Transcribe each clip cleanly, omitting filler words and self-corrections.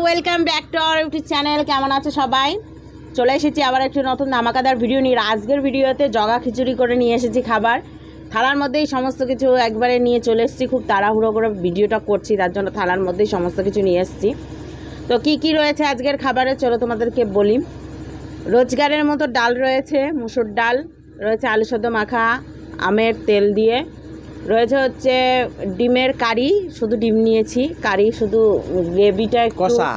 Welcome back to our YouTube channel. কেমন আছে সবাই? চলে এসেছি আবার একটু নতুন ধামাকাদার ভিডিও নিয়ে। আজকের ভিডিওতে জগা খিচুড়ি করে নিয়ে এসেছি খাবার। থালার মধ্যেই সমস্ত কিছু একবারে নিয়ে চলে এসেছি, খুব তাড়াহুড়ো করে ভিডিওটা করছি, তার জন্য থালার মধ্যেই সমস্ত কিছু নিয়ে এসেছি। তো কি কি রয়েছে আজকের খাবারে চলো তোমাদেরকে বলি। রোজগারের মতো ডাল রয়েছে, মুসুর ডাল রয়েছে, আলু সেদ্ধ মাখা আমের তেল দিয়ে রয়েছে, হচ্ছে ডিমের কারি, শুধু ডিম নিয়েছি, কারি শুধু, গ্রেভিটা কষা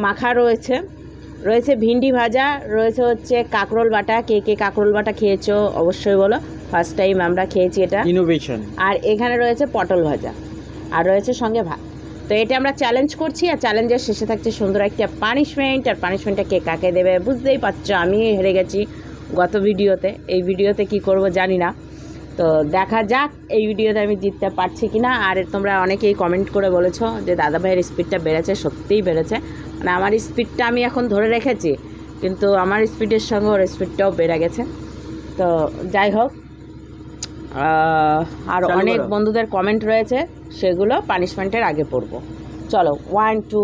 মাখা রয়েছে, রয়েছে ভিন্ডি ভাজা, রয়েছে হচ্ছে কাঁকরোল বাটা। কে কে কাঁকরোল বাটা খেয়েছো অবশ্যই বলো, ফার্স্ট টাইম আমরা খেয়েছি এটা, ইনোভেশন। আর এখানে রয়েছে পটল ভাজা, আর রয়েছে সঙ্গে ভাত। তো এটা আমরা চ্যালেঞ্জ করছি, আর চ্যালেঞ্জের শেষে থাকছে সুন্দর একটা পানিশমেন্ট। আর পানিশমেন্টটা কে কাকে দেবে বুঝতেই পারছো, আমি হেরে গেছি গত ভিডিওতে, এই ভিডিওতে কি করব জানি না। তো দেখা যাক এই ভিডিওতে আমি জিততে পারছি কি না। আর তোমরা অনেকেই কমেন্ট করে বলেছো যে দাদা ভাইয়ের স্পিডটা বেড়েছে, সত্যিই বেড়েছে। মানে আমার স্পিডটা আমি এখন ধরে রেখেছি, কিন্তু আমার স্পিডের সঙ্গে ওর স্পিডটাও বেড়ে গেছে। তো যাই হোক, আর অনেক বন্ধুদের কমেন্ট রয়েছে, সেগুলো পানিশমেন্টের আগে পড়বো। চলো 1 2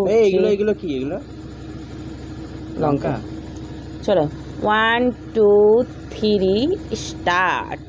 এগুলো কি, এগুলো লঙ্কা। চলো 1 2 3 স্টার্ট।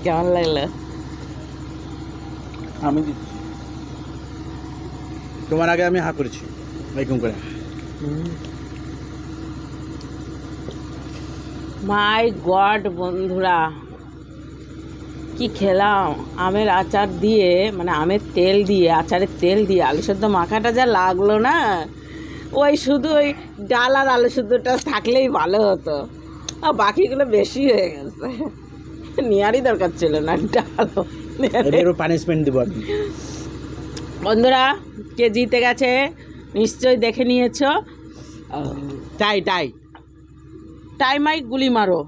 কেমন লাগলো? আমি দিচ্ছি, তোমার আগে আমি হা করেছি এরকম করে। মাই গড বন্ধুরা, কি খেলাম! আমের আচার দিয়ে, মানে আমের তেল দিয়ে, আচারের তেল দিয়ে আলু সেদ্ধ মাখাটা যা লাগলো না, ওই শুধু ওই ডাল আর আলু শুদ্ধটা থাকলেই ভালো হতো, আর বাকিগুলো বেশি হয়ে গেছে, নেওয়ারই দরকার ছিল না ডাল। এদেরও পানিশমেন্ট দেবো আমি। বন্ধুরা কে জিতে গেছে নিশ্চয়ই দেখে নিয়েছো। টাই টাই টাইমাই গুলি মারো,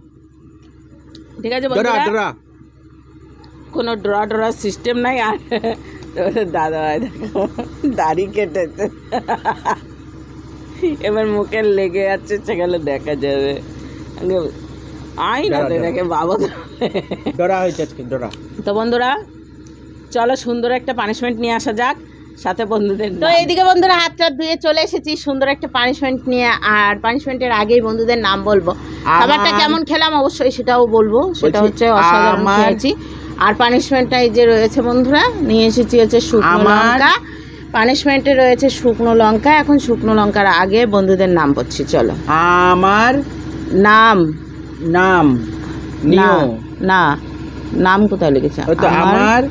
ঠিক আছে ডরা বন্ধুরা? ডরা কোনো ড্রয়ার সিস্টেম নাই। আর দাদা ভাই দেখো দাড়ি কেটেছে, এবার মুখে লেগে যাচ্ছে, সেখানে দেখা যাবে। আই না ডরা, ডরা। দেখে বাবা। ডরা হয়েছে আজকে ডরা। তো বন্ধুরা চলো সুন্দর একটা পানিশমেন্ট নিয়ে আসা যাক, সাথে বন্ধুদের। তো এইদিকে বন্ধুরা হাতটা ধুয়ে চলে এসেছি সুন্দর একটা পানিশমেন্ট নিয়ে, আর পানিশমেন্টের আগেই বন্ধুদের নাম বলবো। খাবারটা কেমন খেলাম অবশ্যই সেটাও বলবো, সেটা হচ্ছে অসাধারণ খেয়েছি। আর পানিশমেন্টটা এই যে রয়েছে বন্ধুরা, নিয়ে এসেছি হচ্ছে শুকনো লঙ্কা। পানিশমেন্টে রয়েছে শুকনো লঙ্কা। এখন শুকনো লঙ্কার আগে বন্ধুদের নাম বলছি, চলো। আমার নাম নাম না নিও। না, নাম কোথায় লিখেছে? ওই তো আমার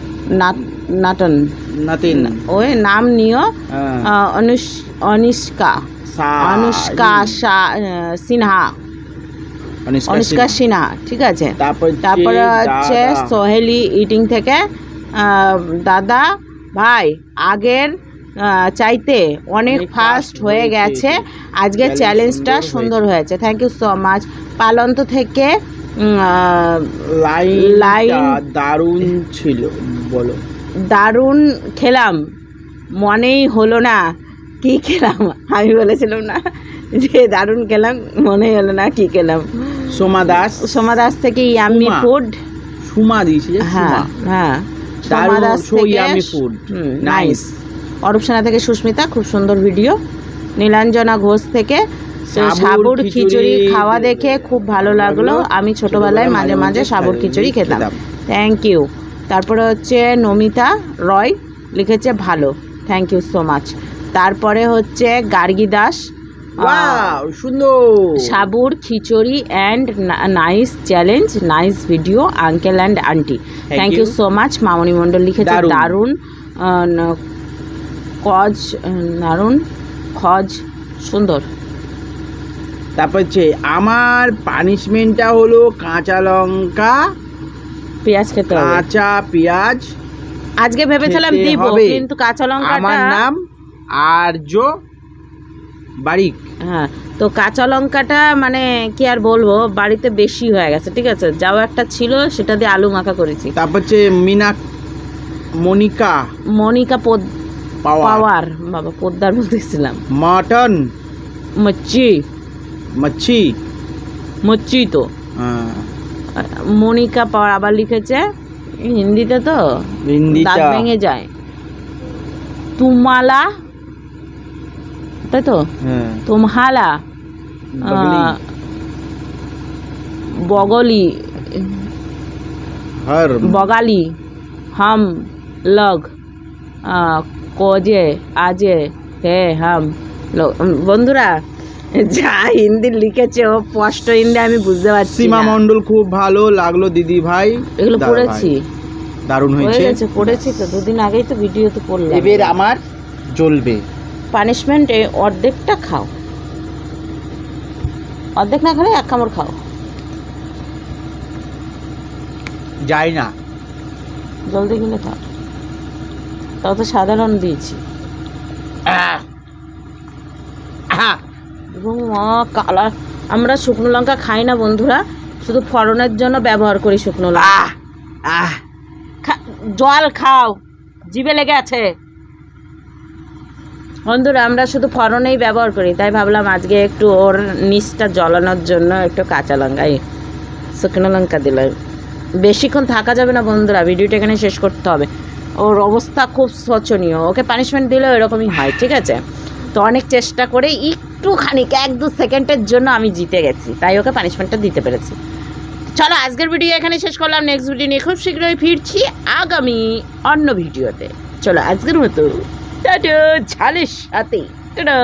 নাটন নাতিন। ওই নাম নিও। হ্যাঁ। অনুষ্কা সা- অনুষ্কা সিনহা, অনুষ্কা সিনহা, ঠিক আছে। তারপরে হচ্ছে দাদা। সোহেলি ইটিং থেকে দাদা ভাই আগের চাইতে অনেক ফাস্ট হয়ে গেছে, আজকের চ্যালেঞ্জটা সুন্দর হয়েছে, থ্যাংক ইউ সো মাচ। পালন্ত থেকে লাইন লাইন দারুণ ছিল, বলো। দারুণ খেলাম, মনেই হলো না কি খেলাম। আমি বলেছিলাম না যে দারুণ খেলাম, মনেই হলো না কি খেলাম। সোমা দাস। সোমা দাস থেকে ইয়াম্মি সুমা। ফুড। সুমা দিয়েছি যে, হ্যাঁ সুমা। হ্যাঁ, সোমা দারুণ, দাস so থেকে yummy food. নাইস। Nice. অরূপসেনা থেকে সুস্মিতা, খুব সুন্দর ভিডিও। নীলাঞ্জনা ঘোষ থেকে সাবুর খিচুড়ি খাওয়া দেখে খুব ভালো লাগলো, আমি ছোটবেলায় মাঝে মাঝে সাবুর খিচুড়ি খেতাম, থ্যাংক ইউ। তারপরে হচ্ছে নমিতা রয় লিখেছে ভালো, থ্যাংক ইউ সো মাচ। তারপরে হচ্ছে গার্গী দাস, ওয়াও সুন্দর। সাবুর খিচুড়ি and nice challenge, nice video uncle and aunty, thank you so much. Mamoni Mondal লিখেছে দারুণ। দারুণ কজ, দারুণ খজ, সুন্দর। তারপর হচ্ছে আমার পানিশমেন্টটা হলো কাঁচা লঙ্কা, পেঁয়াজ খেতে হবে। কাঁচা পেঁয়াজ। আজকে ভেবেছিলাম খেতে দিব, হবে। কিন্তু কাঁচা লঙ্কাটা, আমার নাম আর্য বারিক। হ্যাঁ, তো কাঁচা লঙ্কাটা মানে কি আর বলবো, বাড়িতে বেশি হয়ে গেছে, ঠিক আছে। যাও একটা ছিল সেটা দিয়ে আলু মাখা করেছি। তারপর হচ্ছে মনিকা মনিকা পাওয়ার, পাওয়ার, বাবা পোদ্দার বলতেছিলাম, মটন মচ্ছি মচ্ছি। মচ্ছি তো। হ্যাঁ, মনিকা পাওয়ার আবার লিখেছে হিন্দিতে, তো হিন্দিটা। দাঁত ভেঙে যায়। তুমালা, তাই তো, হ্যাঁ, তুমহালা বগলি। বগলি হর बगाली हम लोग कोजे आजे है हम लोग। বন্ধুরা যা হিন্দি লিখেছে ও স্পষ্ট হিন্দি আমি বুঝতে পারছি সীমা না। মণ্ডল খুব ভালো লাগলো দিদি ভাই। এগুলো দাদা পড়েছি, ভাই, দারুণ হয়ে হয়েছে। গেছে, পড়েছি তো, দুদিন আগেই তো ভিডিওতে পড়লাম। এবার আমার জ্বলবে। পানিশমেন্ট অর্ধেকটা খাও, অর্ধেক না খেলে এক কামড় খাও, যায় না। জলদি গেলে খাও, তাও তো সাধারণ দিয়েছি। আহ! আহ! এবং কালার, আমরা শুকনো লঙ্কা খাই না বন্ধুরা, শুধু ফড়নের জন্য ব্যবহার করি শুকনো লঙ্কা। আহ! আহ! জল খাও, জিভে লেগে আছে। বন্ধুরা আমরা শুধু ফড়নেই ব্যবহার করি, তাই ভাবলাম আজকে একটু ওর নিচটা জ্বলানোর জন্য একটু কাঁচা লঙ্কা, শুকনো লঙ্কা দিলাম। বেশিক্ষণ থাকা যাবে না বন্ধুরা, ভিডিওটা এখানে শেষ করতে হবে। ওর অবস্থা খুব শোচনীয়, ওকে পানিশমেন্ট দিলেও এরকমই হয়, ঠিক আছে। তো অনেক চেষ্টা করে একটুখানি 1-2 সেকেন্ডের জন্য আমি জিতে গেছি, তাই ওকে পানিশমেন্টটা দিতে পেরেছি। চলো আজকের ভিডিও এখানে শেষ করলাম, নেক্সট ভিডিও নিয়ে খুব শীঘ্রই ফিরছি আগামী অন্য ভিডিওতে। চলো আজকের মতো টাটা, ঝালের সাথে টাটা।